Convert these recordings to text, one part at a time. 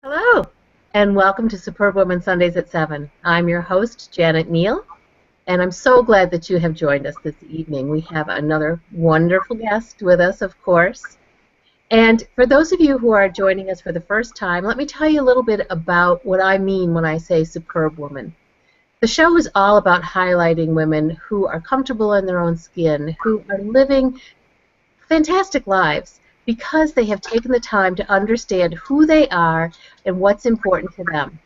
Hello, and welcome to Superbwoman Sundays at 7. I'm your host, Janet Neal, and I'm so glad that you have joined us this evening. We have another wonderful guest with us, of course. And for those of you who are joining us for the first time, let me tell you a little bit about what I mean when I say Superbwoman. The show is all about highlighting women who are comfortable in their own skin, who are living fantastic lives, because they have taken the time to understand who they are and what's important to them.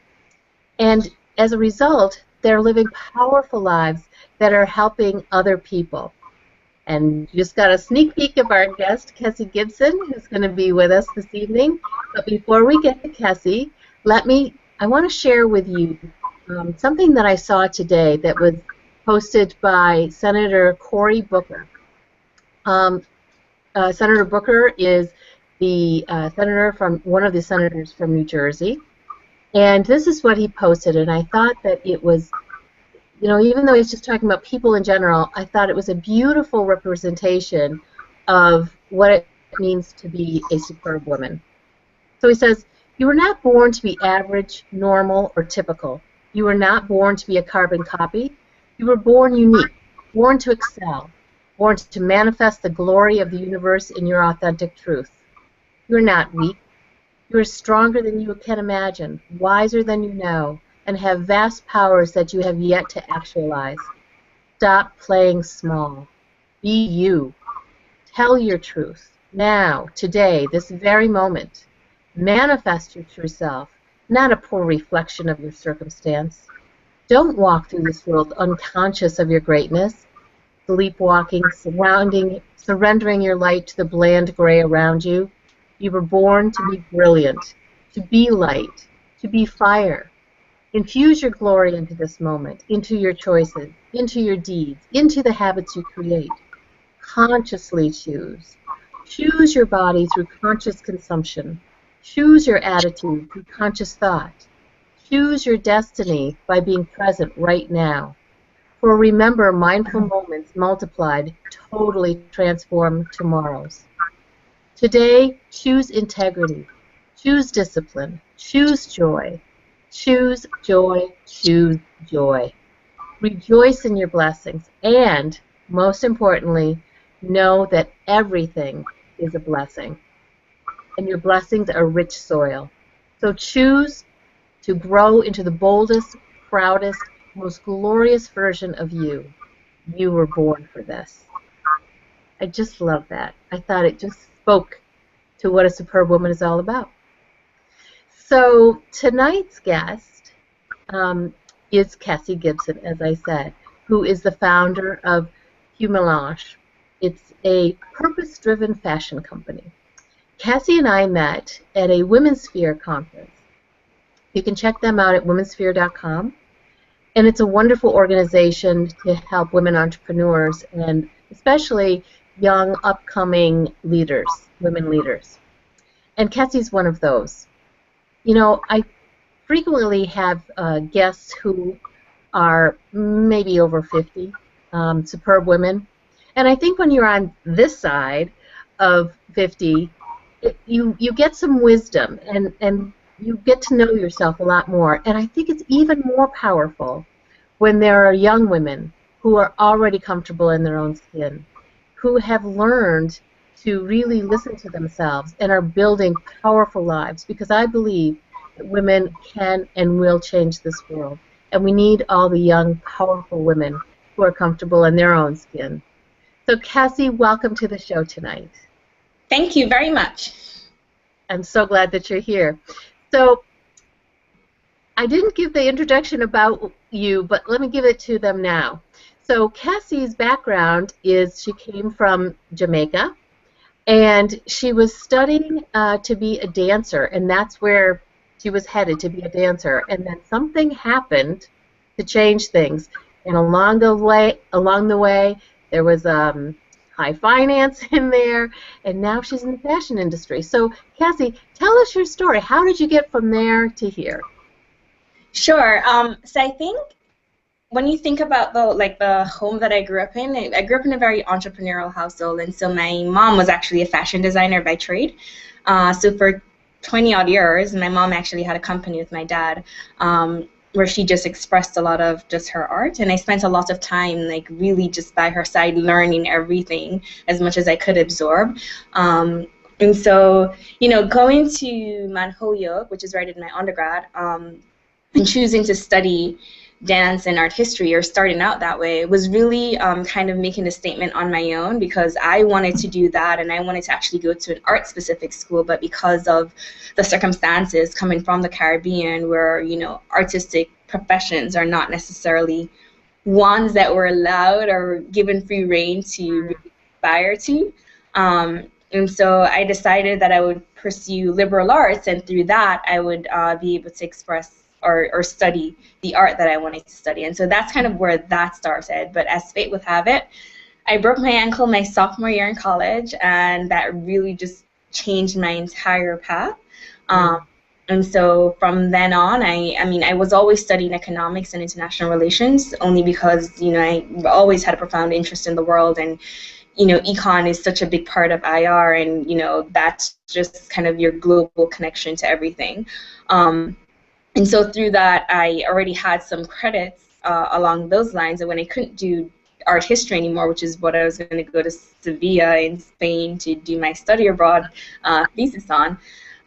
And as a result, they're living powerful lives that are helping other people. And you just got a sneak peek of our guest, Kesi Gibson, who's going to be with us this evening. But before we get to Kesi, I want to share with you something that I saw today that was posted by Senator Cory Booker. Senator Booker is the one of the senators from New Jersey, and this is what he posted, and I thought that it was, even though he's just talking about people in general, I thought it was a beautiful representation of what it means to be a superb woman. So he says, "You were not born to be average, normal, or typical. You were not born to be a carbon copy. You were born unique, born to excel, born to manifest the glory of the universe in your authentic truth. You are not weak. You are stronger than you can imagine, wiser than you know, and have vast powers that you have yet to actualize. Stop playing small. Be you. Tell your truth. Now, today, this very moment. Manifest your true self, not a poor reflection of your circumstance. Don't walk through this world unconscious of your greatness, sleepwalking, surrendering your light to the bland gray around you. You were born to be brilliant, to be light, to be fire. Infuse your glory into this moment, into your choices, into your deeds, into the habits you create. Consciously choose. Choose your body through conscious consumption. Choose your attitude through conscious thought. Choose your destiny by being present right now. For remember, mindful moments multiplied totally transform tomorrows. Today, choose integrity, choose discipline, choose joy, choose joy, choose joy. Rejoice in your blessings, and, most importantly, know that everything is a blessing, and your blessings are rich soil. So choose to grow into the boldest, proudest, most glorious version of you. You were born for this." I just love that. I thought it just spoke to what a superb woman is all about. So tonight's guest is Kesi Gibson, as I said, who is the founder of Melange. It's a purpose-driven fashion company. Kesi and I met at a Women's Sphere conference. You can check them out at womensphere.com. And it's a wonderful organization to help women entrepreneurs and especially young, upcoming leaders, women leaders. And Kesi's one of those. I frequently have guests who are maybe over 50, superb women. And I think when you're on this side of 50, you get some wisdom and you get to know yourself a lot more. And I think it's even more powerful when there are young women who are already comfortable in their own skin, who have learned to really listen to themselves and are building powerful lives, because I believe that women can and will change this world. And we need all the young, powerful women who are comfortable in their own skin. So Kesi, welcome to the show tonight. Thank you very much. I'm so glad that you're here. So I didn't give the introduction about you, but let me give it to them now. So Kesi's background is she came from Jamaica, and she was studying to be a dancer, and that's where she was headed, to be a dancer. And then something happened to change things, and along the way there was high finance in there, and now she's in the fashion industry. So Kesi, tell us your story. How did you get from there to here? Sure. So I think when you think about the home that I grew up in a very entrepreneurial household, and so my mom was actually a fashion designer by trade. So for 20-odd years. My mom actually had a company with my dad, where she just expressed a lot of just her art, and I spent a lot of time like really just by her side learning everything as much as I could absorb. And so, you know, going to Manhoyok, which is right in my undergrad, and choosing to study dance and art history, or starting out that way, was really kind of making a statement on my own, because I wanted to do that and I wanted to actually go to an art-specific school, but because of the circumstances coming from the Caribbean, where, you know, artistic professions are not necessarily ones that were allowed or given free rein to really aspire to. And so I decided that I would pursue liberal arts, and through that I would be able to express or study the art that I wanted to study. And so that's kind of where that started. But as fate would have it, I broke my ankle my sophomore year in college, and that really just changed my entire path. And so from then on, I mean, I was always studying economics and international relations, only because, you know, I always had a profound interest in the world, and, you know, econ is such a big part of IR, and, you know, that's just kind of your global connection to everything. And so through that, I already had some credits along those lines, and when I couldn't do art history anymore, which is what I was going to go to Sevilla in Spain to do my study abroad thesis on,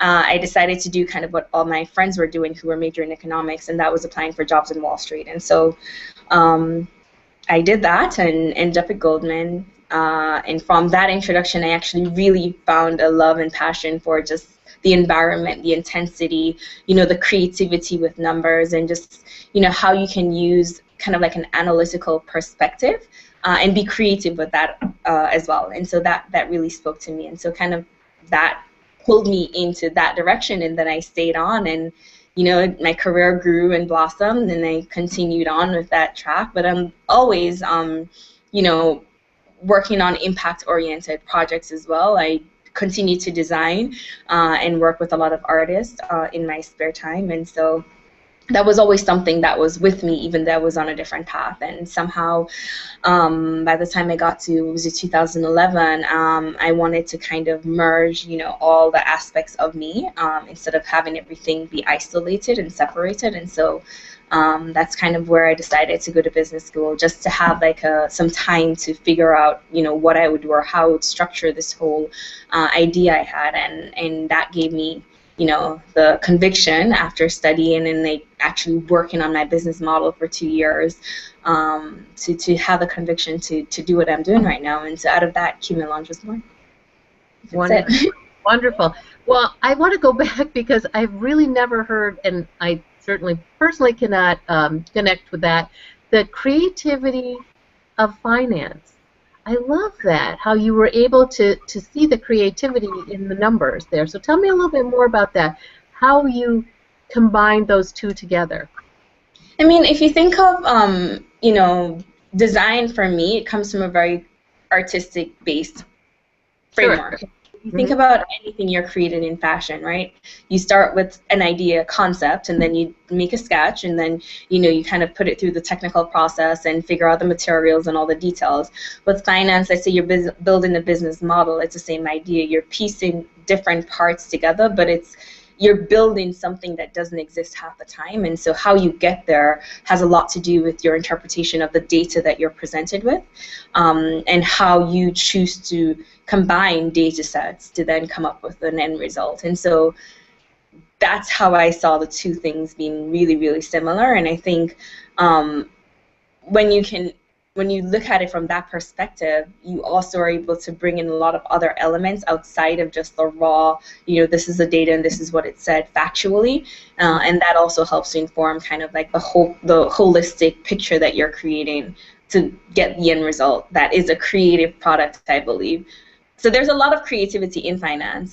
I decided to do kind of what all my friends were doing who were majoring in economics, and that was applying for jobs in Wall Street. And so I did that and ended up at Goldman. And from that introduction, I actually really found a love and passion for just the environment, the intensity, you know, the creativity with numbers, and just, you know, how you can use kind of like an analytical perspective and be creative with that as well. And so that really spoke to me. And so kind of that pulled me into that direction, and then I stayed on, and, you know, my career grew and blossomed, and I continued on with that track. But I'm always, you know, working on impact-oriented projects as well. I continue to design and work with a lot of artists in my spare time, and so that was always something that was with me, even though I was on a different path. And somehow, by the time I got to, was it 2011, I wanted to kind of merge, you know, all the aspects of me instead of having everything be isolated and separated. And so that's kind of where I decided to go to business school, just to have like some time to figure out, you know, what I would do or how I would structure this whole idea I had, and that gave me, you know, the conviction after studying and like actually working on my business model for 2 years to have the conviction to do what I'm doing right now. And so out of that, Melange was born. Wonderful. Wonderful. Well, I want to go back because I've really never heard, and I certainly personally cannot connect with that, the creativity of finance. I love that, how you were able to see the creativity in the numbers there. So tell me a little bit more about that, how you combined those two together. I mean, if you think of, you know, design for me, it comes from a very artistic-based framework. Sure. You think about anything you're creating in fashion, right? You start with an idea, concept, and then you make a sketch, and then, you know, you kind of put it through the technical process and figure out the materials and all the details. With finance, let's say you're building a business model, it's the same idea. You're piecing different parts together, but you're building something that doesn't exist half the time. And so how you get there has a lot to do with your interpretation of the data that you're presented with, and how you choose to combine data sets to then come up with an end result. And so that's how I saw the two things being really, really similar. And I think when you look at it from that perspective, you also are able to bring in a lot of other elements outside of just the raw, you know, this is the data and this is what it said factually, and that also helps to inform kind of like the holistic picture that you're creating to get the end result that is a creative product, I believe. So there's a lot of creativity in finance.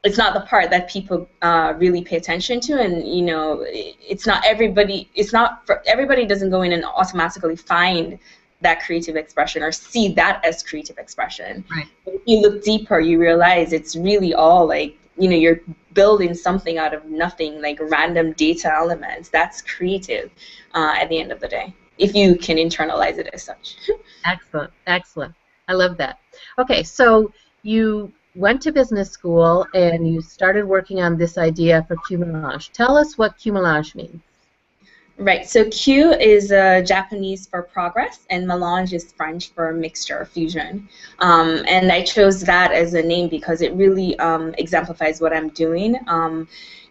It's not the part that people really pay attention to, and, you know, everybody doesn't go in and automatically find that creative expression or see that as creative expression. Right. But if you look deeper, you realize it's really all like, you know, you're building something out of nothing, like random data elements. That's creative at the end of the day, if you can internalize it as such. Excellent, excellent. I love that. Okay, so you went to business school and you started working on this idea for Melange. Tell us what Melange means. Right, so Q is Japanese for progress, and Melange is French for mixture, fusion. And I chose that as a name because it really exemplifies what I'm doing.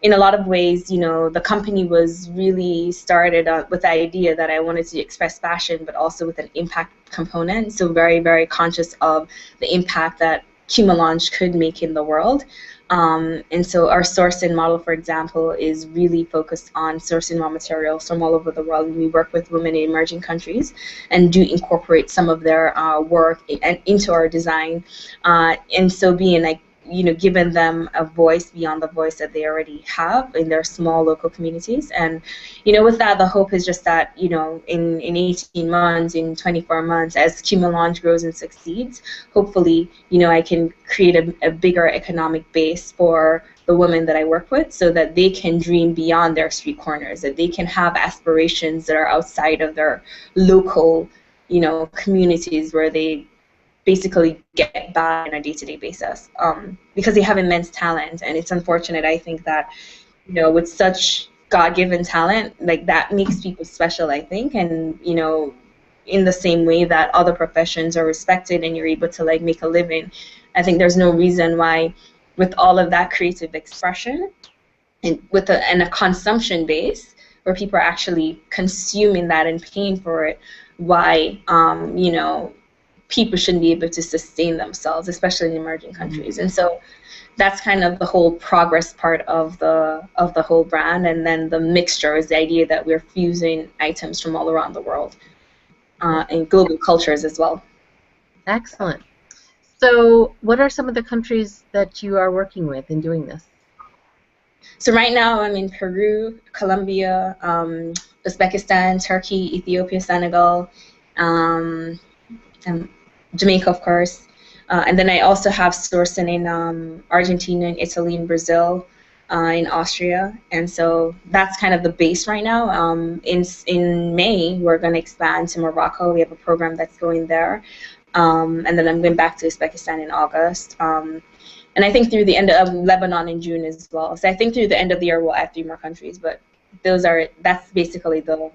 In a lot of ways, you know, the company was really started with the idea that I wanted to express fashion, but also with an impact component. So very, very conscious of the impact that Melange could make in the world. And so our sourcing model, for example, is really focused on sourcing raw materials from all over the world. And we work with women in emerging countries and do incorporate some of their work into our design. And so being like, you know, giving them a voice beyond the voice that they already have in their small local communities. And, you know, with that, the hope is just that, you know, in 18 months, in 24 months, as Melange grows and succeeds, hopefully, you know, I can create a bigger economic base for the women that I work with so that they can dream beyond their street corners, that they can have aspirations that are outside of their local, you know, communities where they basically get by on a day-to-day basis because they have immense talent. And it's unfortunate, I think, that, you know, with such God-given talent, like, that makes people special, I think. And, you know, in the same way that other professions are respected and you're able to, like, make a living, I think there's no reason why, with all of that creative expression and with a consumption base where people are actually consuming that and paying for it, why, you know, people shouldn't be able to sustain themselves, especially in emerging countries. And so that's kind of the whole progress part of the whole brand. And then the mixture is the idea that we're fusing items from all around the world and global cultures as well. Excellent. So what are some of the countries that you are working with in doing this? So right now I'm in Peru, Colombia, Uzbekistan, Turkey, Ethiopia, Senegal, Jamaica, of course, and then I also have sourcing in Argentina, and Italy, and Brazil, in Austria, and so that's kind of the base right now. In May, we're going to expand to Morocco. We have a program that's going there, and then I'm going back to Uzbekistan in August, and I think through the end of Lebanon in June as well. So I think through the end of the year we'll add 3 more countries, but that's basically the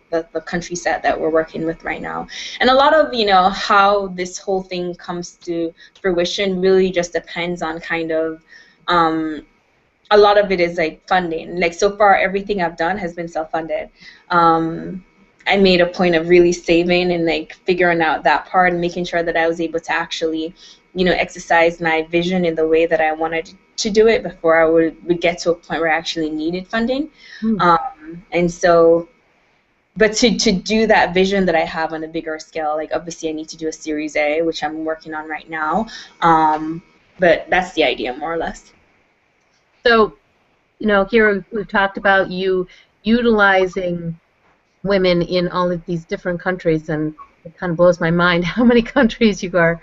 country set that we're working with right now. And a lot of, you know, how this whole thing comes to fruition really just depends on kind of a lot of it is like funding. Like, so far everything I've done has been self-funded. I made a point of really saving and, like, figuring out that part and making sure that I was able to actually, you know, exercise my vision in the way that I wanted to do it before I would get to a point where I actually needed funding. And so, but to do that vision that I have on a bigger scale, like, obviously I need to do a Series A, which I'm working on right now. But that's the idea, more or less. So, you know, here we've talked about you utilizing women in all of these different countries, and it kind of blows my mind how many countries you are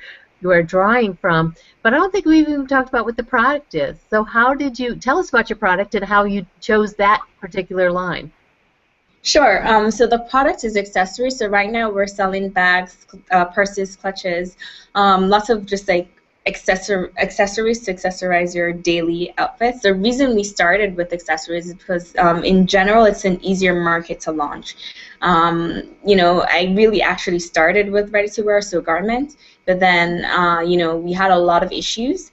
drawing from. But I don't think we've even talked about what the product is. So how did you tell us about your product and how you chose that particular line? Sure. So the product is accessories. So right now we're selling bags, purses, clutches, lots of just like accessories to accessorize your daily outfits. The reason we started with accessories is because in general it's an easier market to launch. You know, I really actually started with ready-to-wear, so garments, but then you know, we had a lot of issues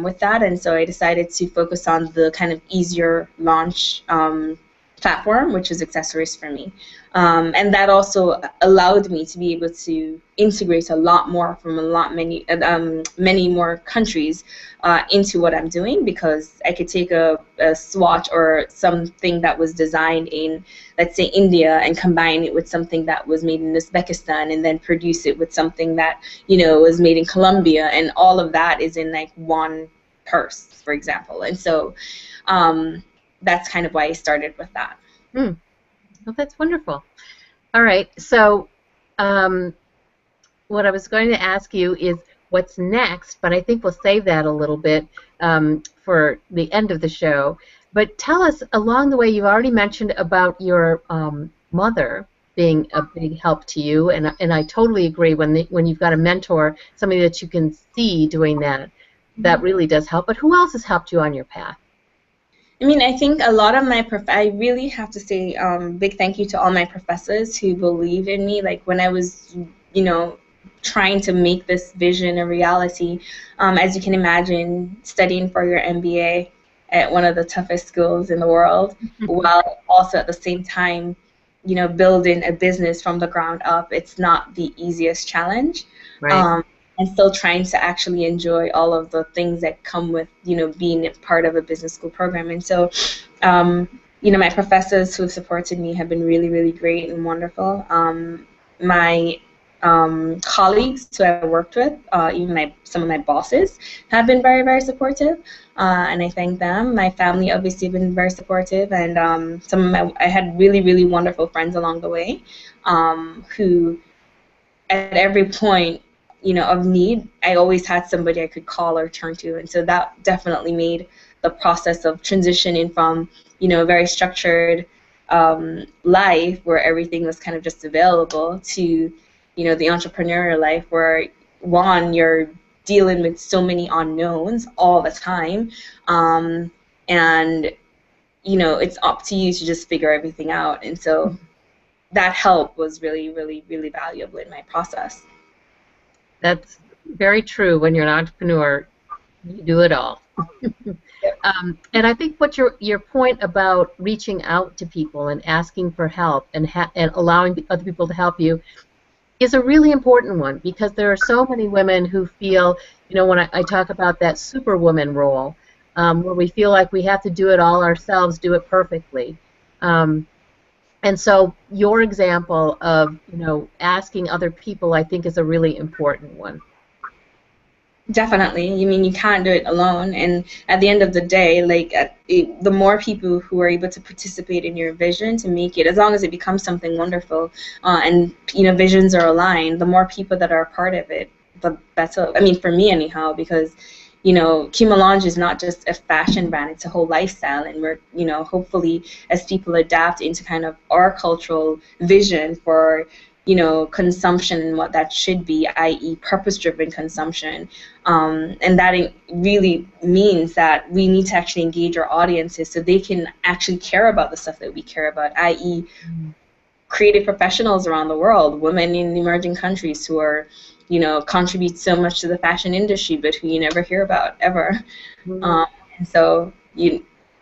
with that, and so I decided to focus on the kind of easier launch platform, which is accessories for me. And that also allowed me to be able to integrate a lot more from many more countries into what I'm doing, because I could take a swatch or something that was designed in, let's say, India, and combine it with something that was made in Uzbekistan, and then produce it with something that, you know, was made in Colombia, and all of that is in like one purse, for example. And so that's kind of why I started with that. Well, that's wonderful. All right, so what I was going to ask you is what's next, but I think we'll save that a little bit for the end of the show. But tell us, along the way, you've already mentioned about your mother being a big help to you, and I totally agree when you've got a mentor, somebody that you can see doing that. that really does help. But who else has helped you on your path? I mean, I think a lot of I really have to say big thank you to all my professors who believe in me. Like when I was, trying to make this vision a reality, as you can imagine, studying for your MBA at one of the toughest schools in the world, while also at the same time, building a business from the ground up. It's not the easiest challenge. Right. And still trying to actually enjoy all of the things that come with, being a part of a business school program. And so, my professors who have supported me have been really, really great and wonderful. My colleagues who I worked with, even some of my bosses, have been very, very supportive, and I thank them. My family obviously have been very supportive, and I had really, really wonderful friends along the way, who at every point, of need, I always had somebody I could call or turn to, and so that definitely made the process of transitioning from, a very structured life where everything was kind of just available to, the entrepreneurial life where, one, you're dealing with so many unknowns all the time, and, it's up to you to just figure everything out, and so that help was really, really, really valuable in my process. That's very true. When you're an entrepreneur, you do it all. And I think what your point about reaching out to people and asking for help and allowing other people to help you is a really important one, because there are so many women who feel, when I talk about that superwoman role, where we feel like we have to do it all ourselves, do it perfectly. And so your example of, asking other people, I think, is a really important one. Definitely. You mean you can't do it alone, and at the end of the day, the more people who are able to participate in your vision to make it, as long as it becomes something wonderful, and visions are aligned, the more people that are a part of it, the better. I mean, for me anyhow, because Melange is not just a fashion brand, it's a whole lifestyle, and we're, hopefully as people adapt into kind of our cultural vision for, consumption and what that should be, i.e. purpose-driven consumption, and that really means that we need to actually engage our audiences so they can actually care about the stuff that we care about, i.e. creative professionals around the world, women in emerging countries who are, contribute so much to the fashion industry, but who you never hear about ever. And so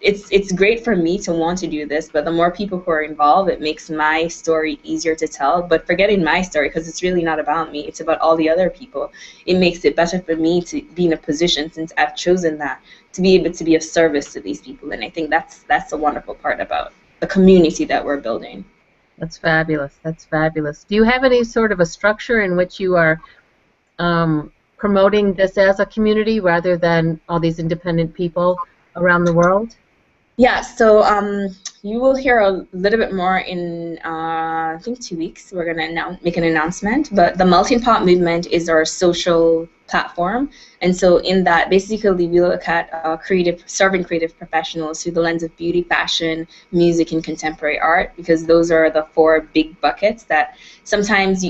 it's great for me to want to do this, but the more people who are involved, it makes my story easier to tell. But forgetting my story, because it's really not about me, it's about all the other people. It makes it better for me to be in a position, since I've chosen that, to be able to be of service to these people. And I think that's the wonderful part about the community that we're building. That's fabulous. That's fabulous. Do you have any sort of a structure in which you are promoting this as a community rather than all these independent people around the world? Yeah, so you will hear a little bit more in, I think, 2 weeks. We're going to make an announcement. But the Melting Pot Movement is our social platform. And so in that, basically, we look at serving creative professionals through the lens of beauty, fashion, music, and contemporary art, because those are the 4 big buckets that sometimes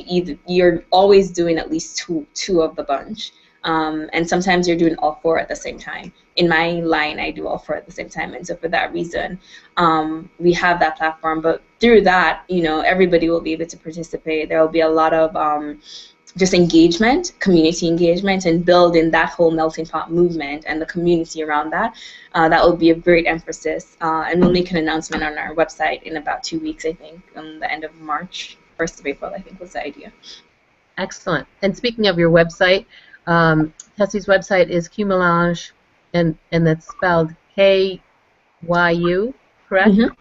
you're always doing at least two of the bunch. And sometimes you're doing all 4 at the same time. In my line, I do all 4 at the same time, and so for that reason, we have that platform. But through that, everybody will be able to participate. There will be a lot of just engagement, community engagement, and building that whole melting pot movement and the community around that. That will be a great emphasis, and we'll make an announcement on our website in about 2 weeks, I think, on the end of March, 1st of April, I think was the idea. Excellent. And speaking of your website, Kesi's website is Melange, and that's spelled K-Y-U, correct? Mm-hmm.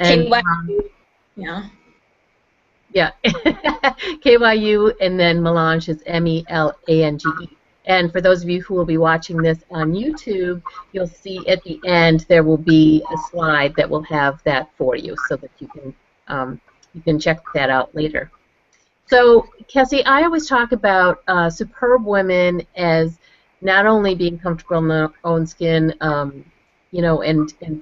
And, K-Y-U, yeah. Yeah, K-Y-U, and then Melange is M-E-L-A-N-G-E. And for those of you who will be watching this on YouTube, you'll see at the end there will be a slide that will have that for you, so that you can check that out later. So, Kesi, I always talk about superb women as not only being comfortable in their own skin, and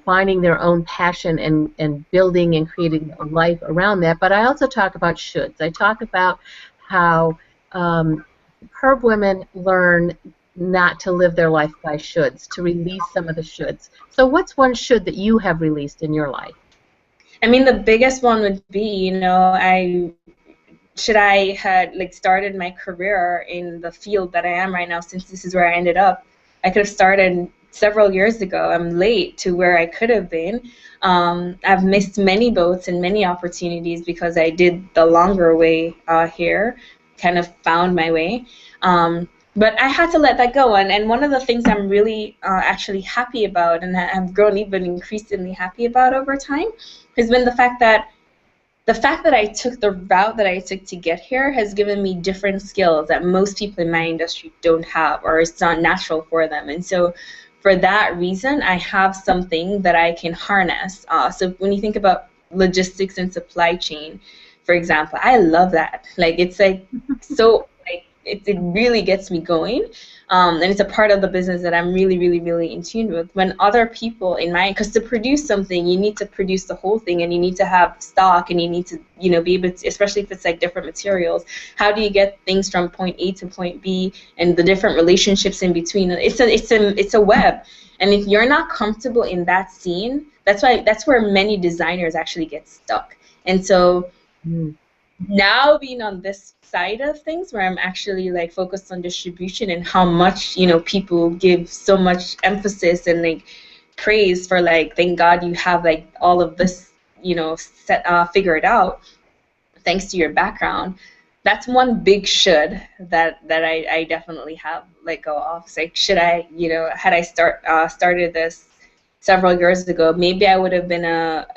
finding their own passion and building and creating a life around that, but I also talk about shoulds. I talk about how superb women learn not to live their life by shoulds, to release some of the shoulds. So what's one should that you have released in your life? I mean, the biggest one would be, I had like started my career in the field that I am right now, since this is where I ended up. I could have started several years ago. I'm late to where I could have been. I've missed many boats and many opportunities because I did the longer way here, kind of found my way. But I had to let that go. And one of the things I'm really actually happy about, and I've grown even increasingly happy about over time, has been the fact that I took the route that I took to get here has given me different skills that most people in my industry don't have, or it's not natural for them. And so for that reason, I have something that I can harness. So when you think about logistics and supply chain, for example, I love that. Like, it's like so, like, it really gets me going. And it's a part of the business that I'm really, really, really in tune with. When other people in my, because to produce something, you need to produce the whole thing, and you need to have stock, and you need to, be able to, especially if it's like different materials. How do you get things from point A to point B, and the different relationships in between? It's a web, and if you're not comfortable in that scene, that's where many designers actually get stuck. And so. Now being on this side of things, where I'm actually like focused on distribution and how much people give so much emphasis and like praise for, like, thank God you have like all of this figured out thanks to your background. That's one big should that I definitely have let go of. It's like, should I, had I started this several years ago, maybe I would have been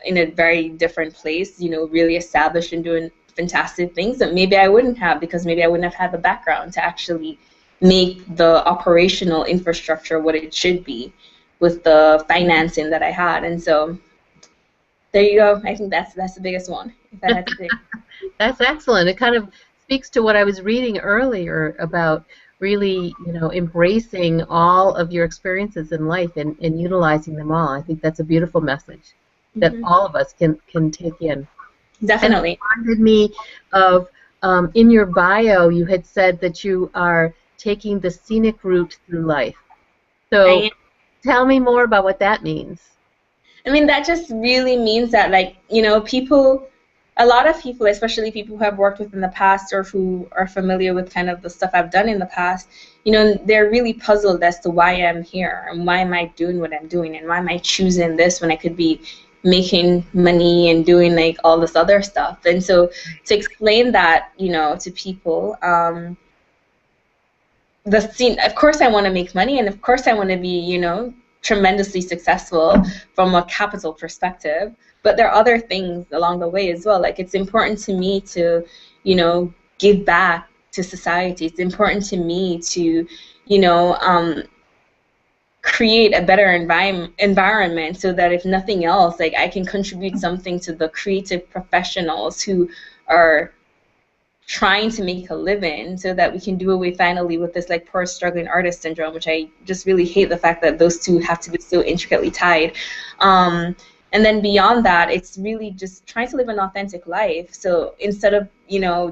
in a very different place, really established and doing fantastic things that maybe I wouldn't have, because maybe I wouldn't have had the background to actually make the operational infrastructure what it should be with the financing that I had. And so there you go. I think that's the biggest one, if I had to pick. That's excellent. It kind of speaks to what I was reading earlier about really, embracing all of your experiences in life and utilizing them all. I think that's a beautiful message that all of us can take in. Definitely. And it reminded me of, in your bio, you had said that you are taking the scenic route through life. So tell me more about what that means. I mean, that just really means that, like, a lot of people, especially people who have worked with in the past or who are familiar with kind of the stuff I've done in the past, they're really puzzled as to why I'm here and why am I doing what I'm doing and why am I choosing this when I could be making money and doing like all this other stuff. And so to explain that, to people, the scene, of course I want to make money, and of course I want to be, tremendously successful from a capital perspective, but there are other things along the way as well. Like, it's important to me to, give back to society. It's important to me to, create a better environment so that if nothing else, like, I can contribute something to the creative professionals who are trying to make a living, so that we can do away finally with this like poor struggling artist syndrome, which I just really hate the fact that those two have to be so intricately tied. And then beyond that, it's really just trying to live an authentic life. So instead of,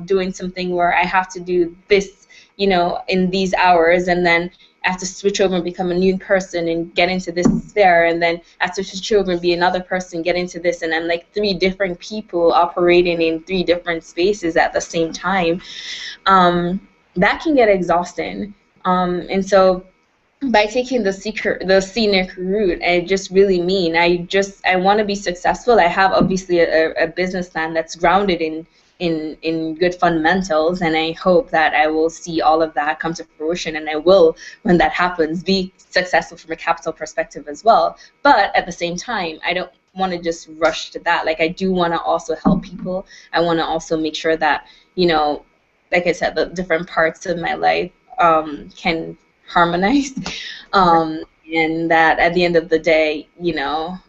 doing something where I have to do this, in these hours, and then I have to switch over and become a new person and get into this sphere, and then I have to switch over and be another person, get into this, and I'm like 3 different people operating in 3 different spaces at the same time. That can get exhausting. And so by taking the scenic route, I just really mean I want to be successful. I have obviously a business plan that's grounded in good fundamentals, and I hope that I will see all of that come to fruition, and I will, when that happens, be successful from a capital perspective as well. But at the same time, I don't want to just rush to that. Like, I do want to also help people. I want to also make sure that, like I said, the different parts of my life can harmonize, and that at the end of the day,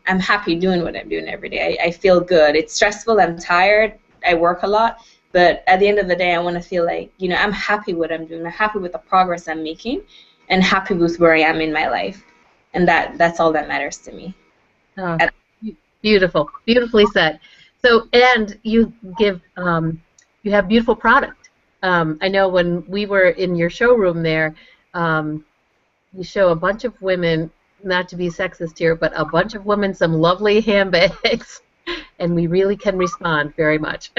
I'm happy doing what I'm doing every day. I feel good. It's stressful. I'm tired. I work a lot, but at the end of the day, I want to feel like, I'm happy with what I'm doing. I'm happy with the progress I'm making, and happy with where I am in my life, and that's all that matters to me. Oh, beautiful, beautifully said. So, and you give, you have beautiful product. I know when we were in your showroom there, you show a bunch of women, not to be sexist here, but a bunch of women some lovely handbags, and we really can respond very much.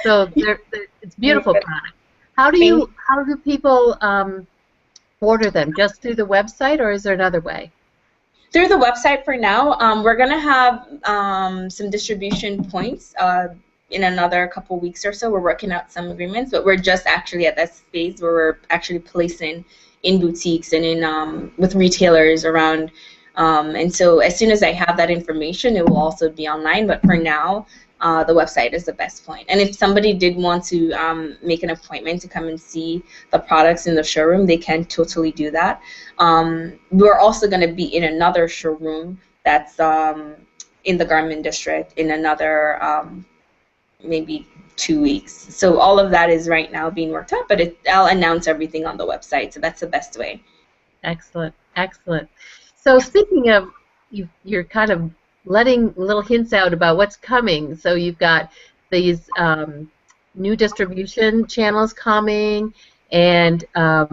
So it's beautiful product. How do people order them? Just through the website, or is there another way? Through the website for now. We're going to have some distribution points in another couple weeks or so. We're working out some agreements, but we're just actually at that phase where we're actually placing in boutiques and in with retailers around. And so as soon as I have that information, it will also be online. But for now, the website is the best point. And if somebody did want to make an appointment to come and see the products in the showroom, they can totally do that. We're also going to be in another showroom that's in the Garment District in another maybe 2 weeks. So all of that is right now being worked out, but I'll announce everything on the website, so that's the best way. Excellent, excellent. So speaking of, you're kind of letting little hints out about what's coming. So you've got these new distribution channels coming, and I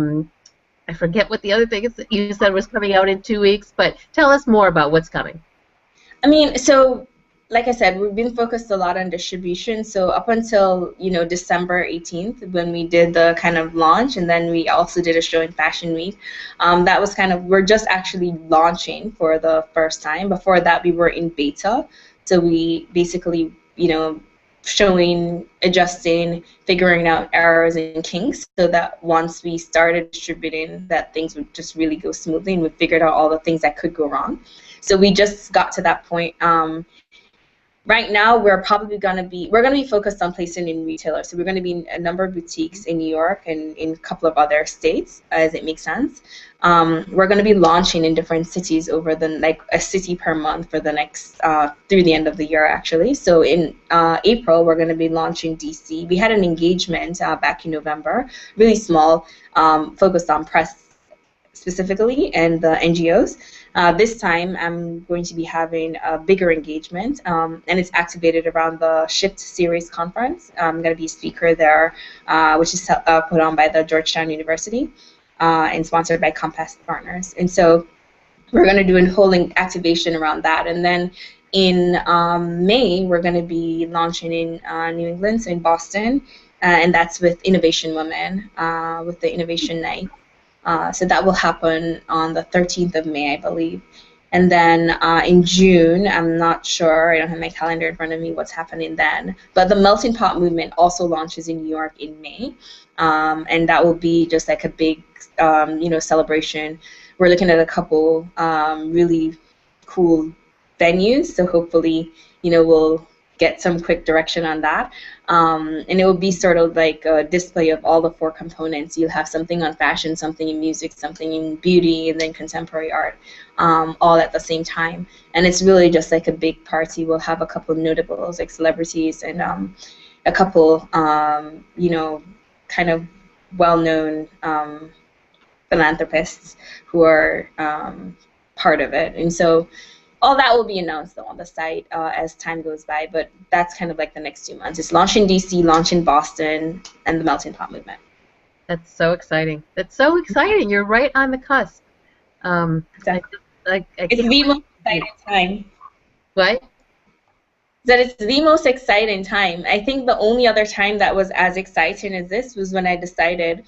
forget what the other thing is that you said was coming out in 2 weeks, but tell us more about what's coming. I mean, so like I said, we've been focused a lot on distribution. So up until, December 18th, when we did the kind of launch, and then we also did a show in Fashion Week, that was kind of, we're just actually launching for the first time. Before that, we were in beta. So we basically, showing, adjusting, figuring out errors and kinks, so that once we started distributing, that things would just really go smoothly, and we figured out all the things that could go wrong. So we just got to that point. Right now, we're going to be focused on placing in retailers. So we're going to be in a number of boutiques in New York and in a couple of other states, as it makes sense. We're going to be launching in different cities over a city per month for the next through the end of the year, actually. So in April, we're going to be launching DC. We had an engagement back in November, really small, focused on press specifically and the NGOs. This time, I'm going to be having a bigger engagement, and it's activated around the Shift Series conference. I'm going to be a speaker there, which is put on by the Georgetown University and sponsored by Compass Partners. And so we're going to do a whole activation around that. And then in May, we're going to be launching in New England, so in Boston, and that's with Innovation Women, with the Innovation Night. So that will happen on the 13th of May, I believe. And then in June, I'm not sure, I don't have my calendar in front of me, what's happening then. But the Melting Pot Movement also launches in New York in May. And that will be just like a big, celebration. We're looking at a couple really cool venues. So hopefully, we'll get some quick direction on that. And it will be sort of like a display of all the 4 components. You'll have something on fashion, something in music, something in beauty, and then contemporary art, all at the same time. And it's really just like a big party. We'll have a couple of notables, like celebrities, and a couple, kind of well-known philanthropists who are part of it. And so all that will be announced, though, on the site as time goes by, but that's kind of like the next 2 months. It's launch in DC, launch in Boston, and the Melting Pot Movement. That's so exciting. That's so exciting. You're right on the cusp. Exactly. It's the most exciting time. What? That it's the most exciting time. I think the only other time that was as exciting as this was when I decided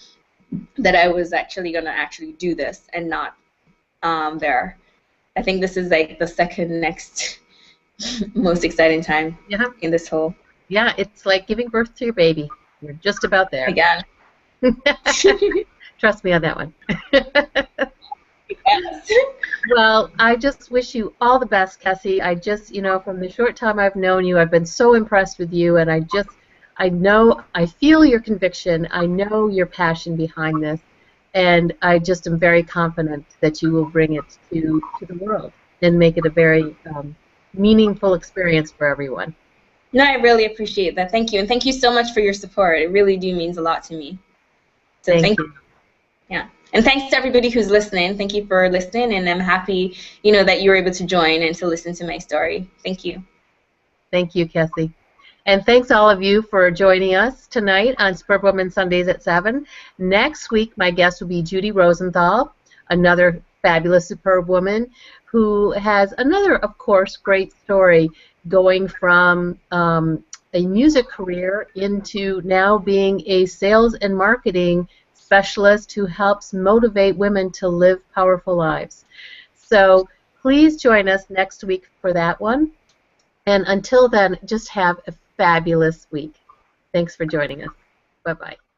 that I was actually going to do this and not there. I think this is like the second next most exciting time in this whole. Yeah, it's like giving birth to your baby. You're just about there. Again. Trust me on that one. Yes. Well, I just wish you all the best, Kesi. I just, from the short time I've known you, I've been so impressed with you, and I feel your conviction. I know your passion behind this. And I just am very confident that you will bring it to the world and make it a very meaningful experience for everyone. No, I really appreciate that. Thank you. And thank you so much for your support. It really means a lot to me. So thank you. Yeah. And thanks to everybody who's listening. Thank you for listening. And I'm happy, that you were able to join and to listen to my story. Thank you. Thank you, Kesi. And thanks all of you for joining us tonight on Superbwoman Sundays at 7. Next week, my guest will be Judy Rosenthal, another fabulous superb woman who has another, of course, great story going from a music career into now being a sales and marketing specialist who helps motivate women to live powerful lives. So please join us next week for that one. And until then, just have a fabulous week. Thanks for joining us. Bye-bye.